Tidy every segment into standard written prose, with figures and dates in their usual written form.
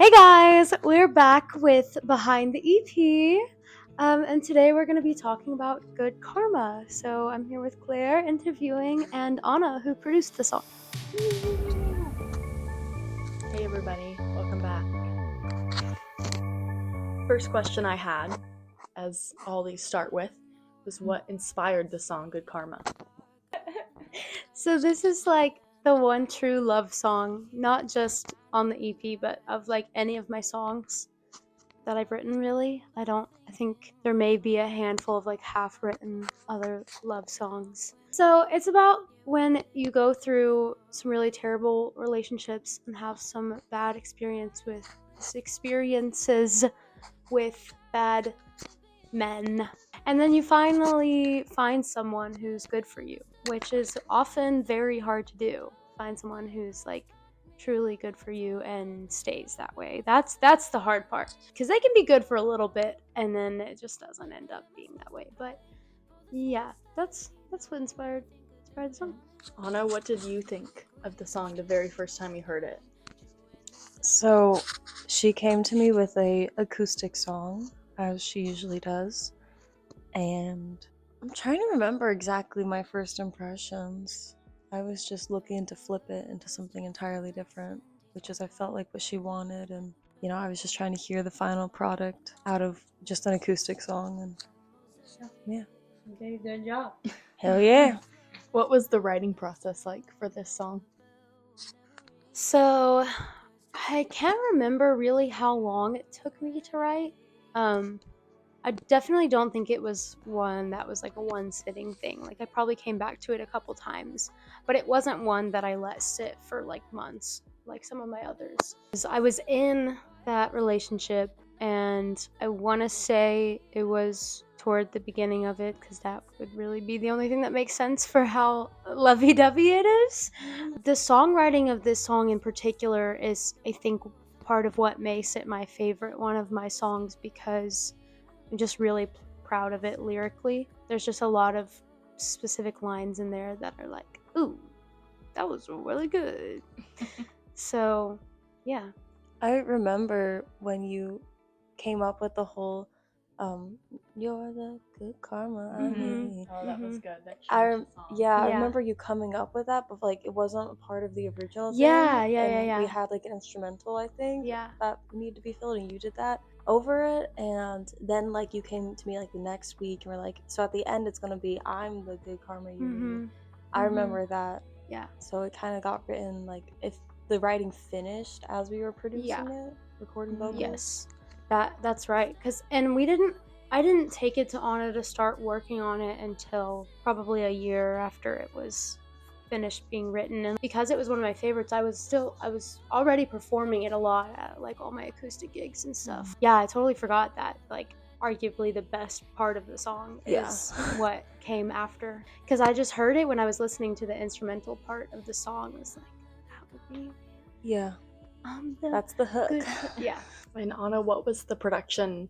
Hey guys, we're back with Behind the EP, and today we're going to be talking about Good Karma. So I'm here with Claire interviewing and Anna, who produced the song. Hey everybody, welcome back. First question I had, as all these start with, was what inspired the song Good Karma? So this is like the one true love song, not just on the EP, but of like any of my songs that I've written, really. I think there may be a handful of like half-written other love songs. So it's about when you go through some really terrible relationships and have some bad experiences with bad men. And then you finally find someone who's good for you, which is often very hard to do. Find someone who's like truly good for you and stays that way. That's the hard part, because they can be good for a little bit and then it just doesn't end up being that way. But yeah, that's what inspired the song. Anna, what did you think of the song the very first time you heard it? So she came to me with a acoustic song, as she usually does, and I'm trying to remember exactly my first impressions. I was just looking to flip it into something entirely different, which is I felt like what she wanted, and I was just trying to hear the final product out of just an acoustic song, and yeah. Okay, good job. Hell yeah. What was the writing process like for this song? So I can't remember really how long it took me to write. I definitely don't think it was one that was like a one sitting thing. Like I probably came back to it a couple times, but it wasn't one that I let sit for like months like some of my others. I was in that relationship and I want to say it was toward the beginning of it, because that would really be the only thing that makes sense for how lovey-dovey it is. The songwriting of this song in particular is, I think, part of what makes it my favorite one of my songs, because I'm just really proud of it lyrically. There's just a lot of specific lines in there that are like, ooh, that was really good. So, yeah. I remember when you came up with the whole you're the good karma I need. Oh, that was good. That I changed the song. I Yeah. remember you coming up with that, but like it wasn't a part of the original Yeah, thing. yeah. We had like an instrumental, I think, Yeah. that needed to be filled, and you did that over it. And then like you came to me like the next week and were like, so at the end it's gonna be I'm the good karma you need. I remember that. Yeah. So it kind of got written like if the writing finished as we were producing it, recording vocals. Yes. That's right. I didn't take it to Anna to start working on it until probably a year after it was finished being written, and because it was one of my favorites, I was already performing it a lot at like all my acoustic gigs and stuff. Yeah, I totally forgot that like arguably the best part of the song is what came after, because I just heard it when I was listening to the instrumental part of the song. It was like, that would be that's the hook. Yeah. And Anna, what was the production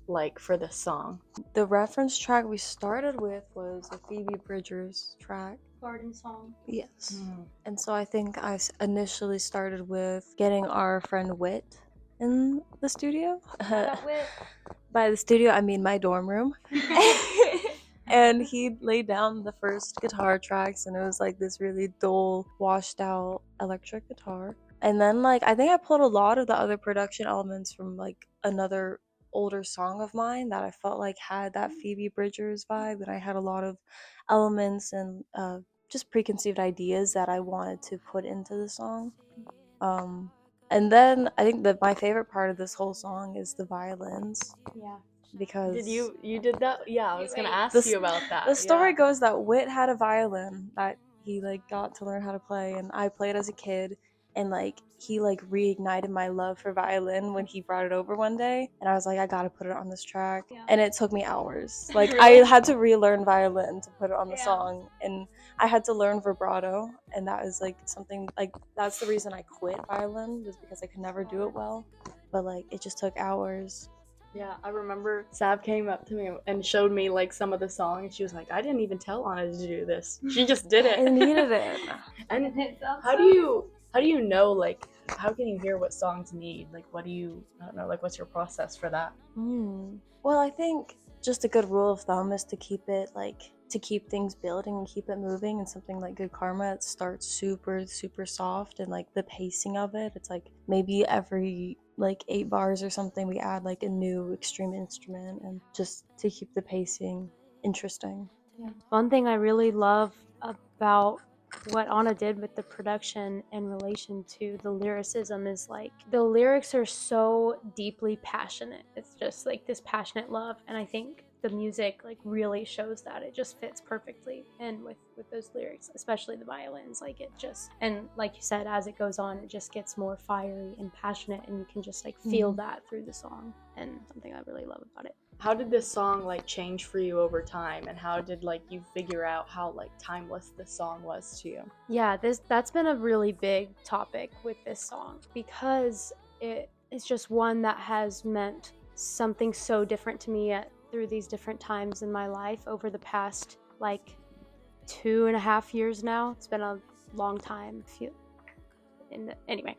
like for this song? The reference track we started with was a Phoebe Bridgers track. Garden Song. Yes. And so I think I initially started with getting our friend Whit in the studio. By the studio, I mean my dorm room. And he laid down the first guitar tracks, and it was like this really dull, washed out electric guitar. And then like I think I pulled a lot of the other production elements from like another older song of mine that I felt like had that Phoebe Bridgers vibe, and I had a lot of elements and just preconceived ideas that I wanted to put into the song. And then I think that my favorite part of this whole song is the violins. Yeah. Because you did that? Yeah, I was gonna ask you about that. The story goes that Whit had a violin that he like got to learn how to play, and I played as a kid, and like he like reignited my love for violin when he brought it over one day, and I was like, I gotta put it on this track. And it took me hours. Like I had to relearn violin to put it on the song, and I had to learn vibrato, and that was like something like that's the reason I quit violin, was because I could never do it well. But like it just took hours. Yeah, I remember Sav came up to me and showed me like some of the song, and she was like, I didn't even tell Anna to do this. She just did it. I needed it. And how do you know like How can you hear what songs need? Like, what do you, I don't know, like, what's your process for that? Well, I think just a good rule of thumb is to keep it to keep things building and keep it moving. And something like Good Karma, it starts super, super soft, and like the pacing of it, it's like maybe every like 8 bars or something, we add like a new extreme instrument, and just to keep the pacing interesting. One thing I really love about what Anna did with the production in relation to the lyricism is like the lyrics are so deeply passionate. It's just like this passionate love, and I think the music like really shows that. It just fits perfectly in with those lyrics, especially the violins. Like it just, and like you said, as it goes on, it just gets more fiery and passionate, and you can just like feel that through the song, and something I really love about it. How did this song like change for you over time, and how did like you figure out how like timeless this song was to you? Yeah, that's been a really big topic with this song, because it is just one that has meant something so different to me through these different times in my life over the past like 2.5 years now. It's been a long time. Anyway,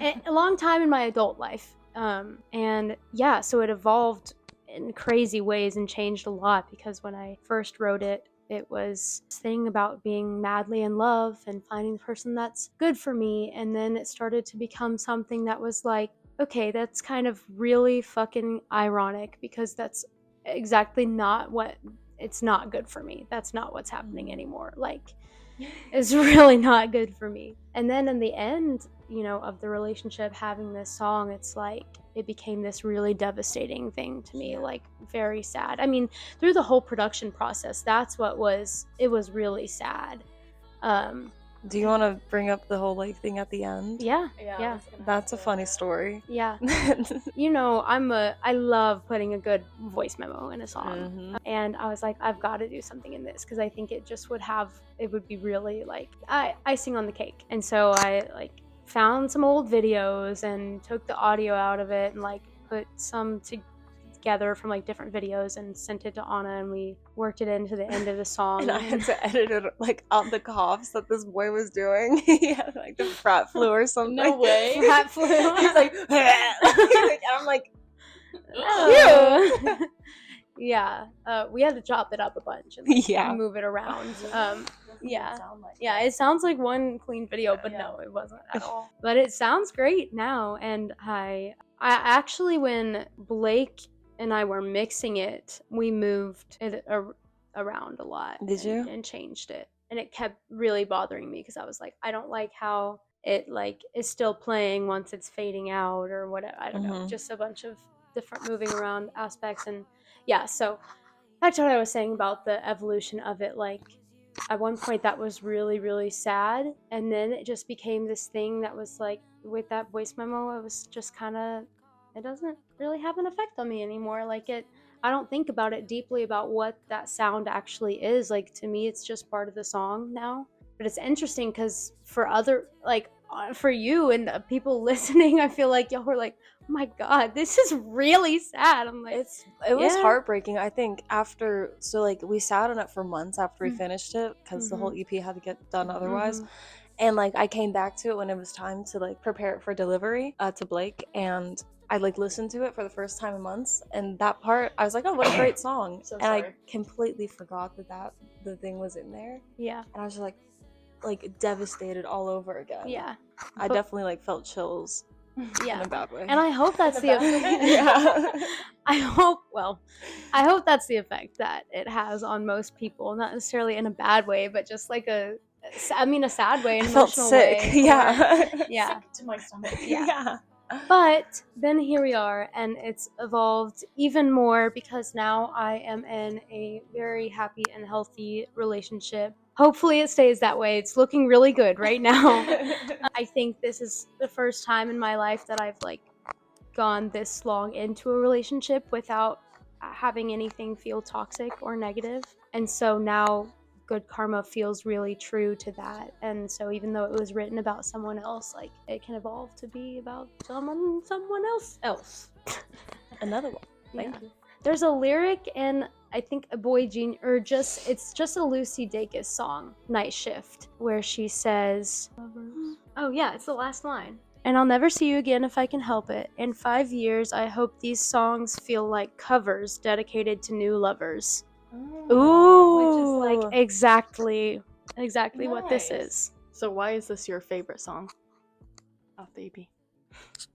a long time in my adult life. And yeah, so it evolved in crazy ways and changed a lot, because when I first wrote it, it was this thing about being madly in love and finding the person that's good for me. And then it started to become something that was like, okay, that's kind of really fucking ironic, because that's exactly not what, it's not good for me. That's not what's happening anymore. Like, it's really not good for me. And then in the end, you know, of the relationship, having this song, it's like it became this really devastating thing to me, like very sad. I mean, through the whole production process, that's what was, it was really sad. Do you want to bring up the whole like thing at the end? Yeah. That's a funny story. Yeah. You know, I love putting a good voice memo in a song. And I was like, I've got to do something in this, because I think it just would be really like icing on the cake. And so I like found some old videos and took the audio out of it and like put some together from like different videos and sent it to Anna, and we worked it into the end of the song. And I had to edit it like out the coughs that this boy was doing. He had like the frat flu or something. No way. Frat flu. He's like, and I'm like, oh. Yeah, we had to chop it up a bunch and like, move it around. Yeah, it sounds like one clean video, but no, it wasn't at all. But it sounds great now, and I actually, when Blake and I were mixing it, we moved it around a lot. Did you? And changed it, and it kept really bothering me, because I was like, I don't like how it like is still playing once it's fading out or whatever. I don't know, just a bunch of different moving around aspects. And yeah, so back to what I was saying about the evolution of it, like at one point that was really, really sad, and then it just became this thing that was like, with that voice memo, it was just kind of, it doesn't really have an effect on me anymore. Like I don't think about it deeply about what that sound actually is. Like, to me, it's just part of the song now. But it's interesting, because for other, like for you and people listening, I feel like y'all were like, oh my god, this is really sad. I'm like, it was heartbreaking. I think after, so like we sat on it for months after we finished it, because the whole EP had to get done otherwise. And like I came back to it when it was time to like prepare it for delivery to Blake, and I like listened to it for the first time in months, and that part I was like, oh, what a great song. So and I completely forgot that the thing was in there. Yeah. And I was just like devastated all over again. Yeah. I definitely like felt chills. Yeah. In a bad way. And I hope that's the effect. Yeah. I hope that's the effect that it has on most people, not necessarily in a bad way, but just like a sad way, an I felt emotional sick. way. Yeah. Yeah. Sick to my stomach. Yeah. But then here we are, and it's evolved even more, because now I am in a very happy and healthy relationship. Hopefully it stays that way. It's looking really good right now. I think this is the first time in my life that I've like gone this long into a relationship without having anything feel toxic or negative. And so now Good Karma feels really true to that. And so even though it was written about someone else, like it can evolve to be about someone else. Another one. Thank you. There's a lyric in, I think, a Boy Genius, or it's just a Lucy Dacus song, Night Shift, where she says, oh yeah, it's the last line. And I'll never see you again if I can help it. In 5 years, I hope these songs feel like covers dedicated to new lovers. Which is like Ooh. exactly what this Nice. is. So why is this your favorite song off the EP?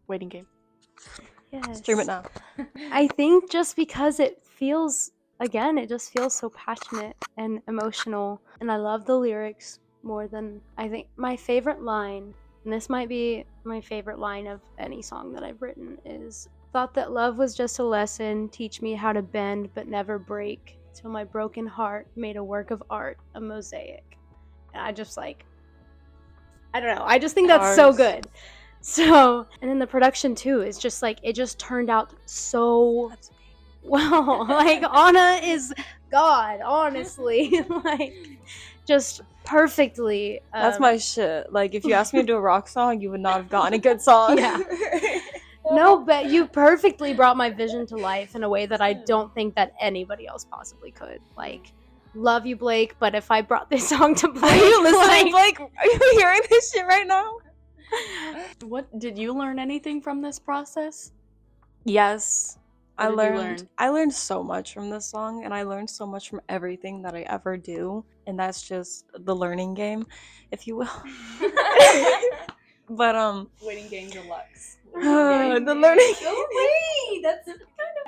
Waiting Game. Yes. Stream it now. I think just because it feels, again, it just feels so passionate and emotional. And I love the lyrics more than, I think my favorite line, and this might be my favorite line of any song that I've written, is thought that love was just a lesson, teach me how to bend but never break, till my broken heart made a work of art, a mosaic. And I just like, I don't know, I just think that's so Bars. good. So, and then the production too is just like, it just turned out so That's well. Like, Anna is God, honestly. Like, just perfectly. That's my shit. Like, if you asked me to do a rock song, you would not have gotten a good song. Yeah. No, but you perfectly brought my vision to life in a way that I don't think that anybody else possibly could. Like, love you, Blake, but if I brought this song to Blake, Are you listening, like, Blake? Are you hearing this shit right now? What did you learn anything from this process? Yes. What did you learn? I learned so much from this song, and I learned so much from everything that I ever do, and that's just the learning game, if you will. But Waiting Game Deluxe. the learning. wait, that's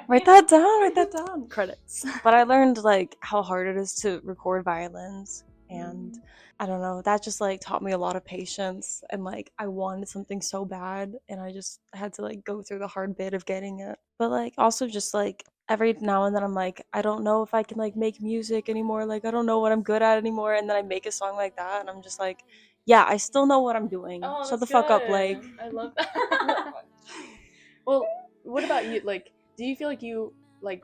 Write that down. Write that down. Credits. But I learned like how hard it is to record violins, and I don't know, that just like taught me a lot of patience, and like I wanted something so bad, and I just had to like go through the hard bit of getting it. But like also just like every now and then I'm like, I don't know if I can like make music anymore, like I don't know what I'm good at anymore, and then I make a song like that and I'm just like, yeah, I still know what I'm doing. Oh, Shut the that's fuck up, good. Blake. I love that. Well, what about you? Like, do you feel like you, like,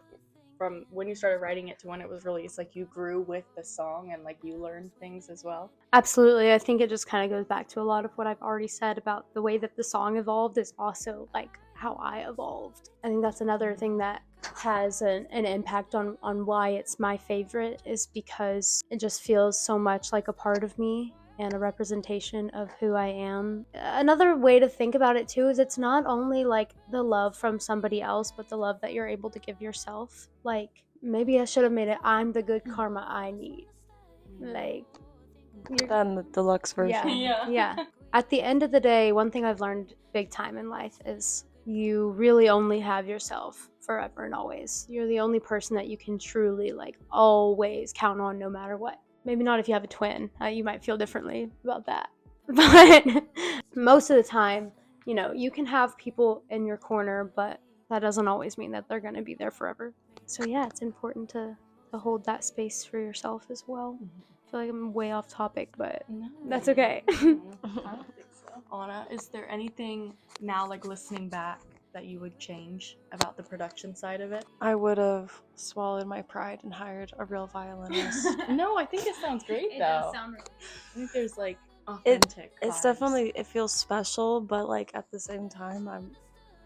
from when you started writing it to when it was released, like, you grew with the song and, like, you learned things as well? Absolutely. I think it just kind of goes back to a lot of what I've already said about the way that the song evolved is also like how I evolved. I think that's another thing that has an impact on why it's my favorite, is because it just feels so much like a part of me and a representation of who I am. Another way to think about it too is it's not only like the love from somebody else, but the love that you're able to give yourself. Like, maybe I should have made it, I'm the good karma I need. Like, you're, Then the deluxe version. yeah. At the end of the day, one thing I've learned big time in life is you really only have yourself forever and always. You're the only person that you can truly like always count on no matter what. Maybe not if you have a twin. You might feel differently about that. But most of the time, you know, you can have people in your corner, but that doesn't always mean that they're going to be there forever. So yeah, it's important to hold that space for yourself as well. I feel like I'm way off topic, but No. that's okay. I don't think so. Anna, is there anything now, like, listening back, that you would change about the production side of it? I would have swallowed my pride and hired a real violinist. No, I think it sounds great, though. does sound I think there's, like, authentic It's vibes. definitely, it feels special, but like at the same time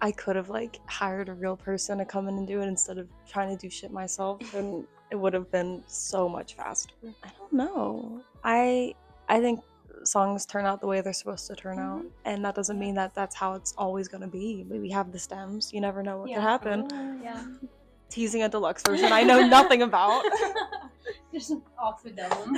I could have like hired a real person to come in and do it instead of trying to do shit myself, and it would have been so much faster. I don't know. I think songs turn out the way they're supposed to turn out, and that doesn't mean that that's how it's always going to be. We have the stems. You never know what could happen. Yeah. Teasing a deluxe version I know nothing about. Just off the dome.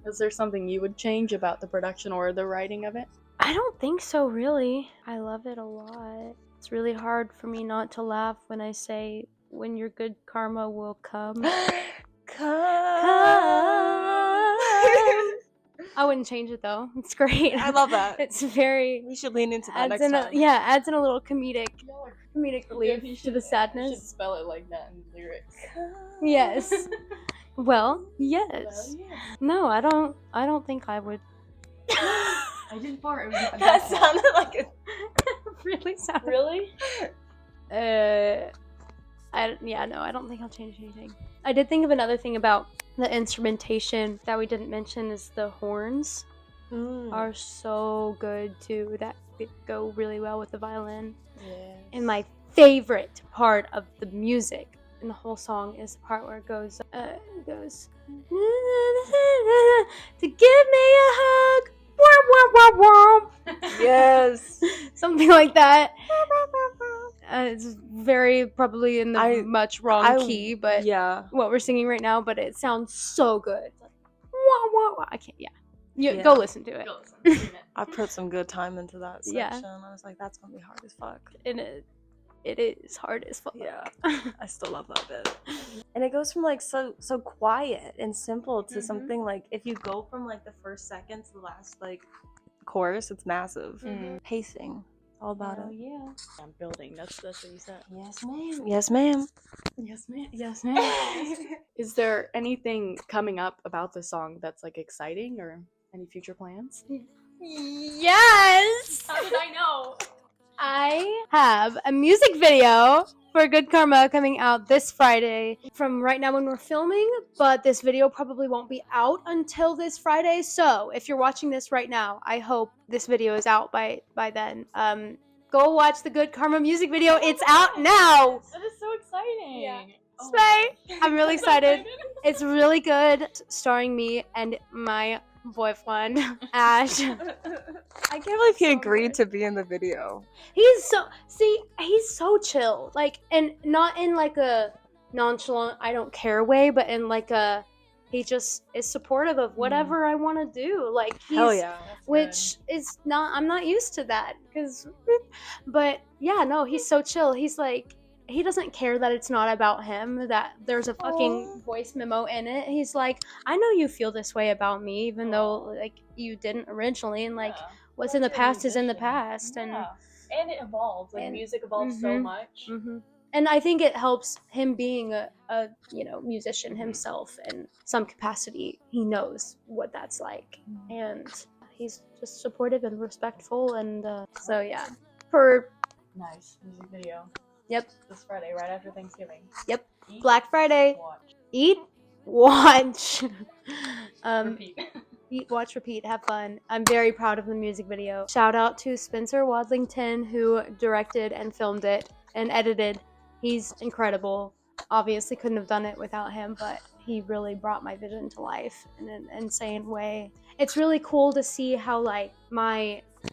Is there something you would change about the production or the writing of it? I don't think so, really. I love it a lot. It's really hard for me not to laugh when I say, when your good karma will come. I wouldn't change it though. It's great. I love that. It's very We should lean into that adds next in time. adds in a little comedic relief You to the sadness. You should spell it like that in lyrics. Yes. Well, yes. No, I don't think I would. I did fart. It was a That bad sounded like a Really sound. Really? No, I don't think I'll change anything. I did think of another thing about the instrumentation that we didn't mention is the horns are so good too. That go really well with the violin. Yes. And my favorite part of the music in the whole song is the part where it goes to give me a hug. Yes. Something like that. It's very probably in the much wrong key, but yeah. what we're singing right now, but it sounds so good. It's like, wah, wah, wah. I can't, Yeah. Go listen to it. Go listen, stream it. I put some good time into that section. Yeah. I was like, that's gonna be hard as fuck. And it is hard as fuck. Yeah. I still love that bit. And it goes from like so quiet and simple to something like, if you go from like the first second to the last like chorus, it's massive. Pacing. All about it. Yeah. I'm building. That's what you said. Yes, ma'am. Yes, ma'am. Yes, ma'am. Yes, ma'am. Is there anything coming up about the song that's like exciting or any future plans? Yes! How did I know? I have a music video for Good Karma coming out this Friday from right now when we're filming, but this video probably won't be out until this Friday. So if you're watching this right now, I hope this video is out by then. Go watch the Good Karma music video. It's out now. That is so exciting. Yeah. Oh Slay. my gosh. I'm really excited. It's really good, starring me and my boyfriend, Ash. I can't believe he agreed to be in the video. He's so chill. Like, and not in like a nonchalant, I don't care way, but in like a, he just is supportive of whatever I want to do. Like, Hell yeah. which is not, I'm not used to that. But yeah, no, he's so chill. He's like, he doesn't care that it's not about him, that there's a fucking voice memo in it. He's like, I know you feel this way about me, even though like you didn't originally, and like what's in the past is in the past. And it evolves. Like music evolves so much. And I think it helps him being a musician himself in some capacity. He knows what that's like, and he's just supportive and respectful, and so yeah. For nice music video. Yep. This Friday, right after Thanksgiving. Yep. Eat, Black Friday. Watch. Eat, watch. Repeat. Eat, watch, repeat, have fun. I'm very proud of the music video. Shout out to Spencer Wadlington, who directed and filmed it and edited. He's incredible. Obviously couldn't have done it without him, but he really brought my vision to life in an insane way. It's really cool to see how like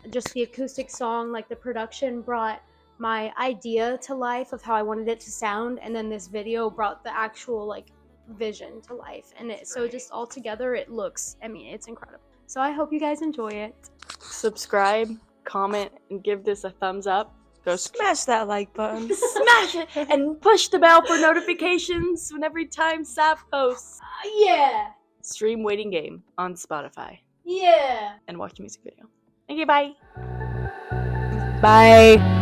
just the acoustic song, like the production brought my idea to life of how I wanted it to sound, and then this video brought the actual like vision to life, and so just all together it looks, it's incredible. So I hope you guys enjoy it. Subscribe, comment, and give this a thumbs up. Go Smash that like button. smash it and push the bell for notifications whenever time Sap posts. Yeah. Stream Waiting Game on Spotify Yeah. and watch the music video. Thank you. Bye. Bye.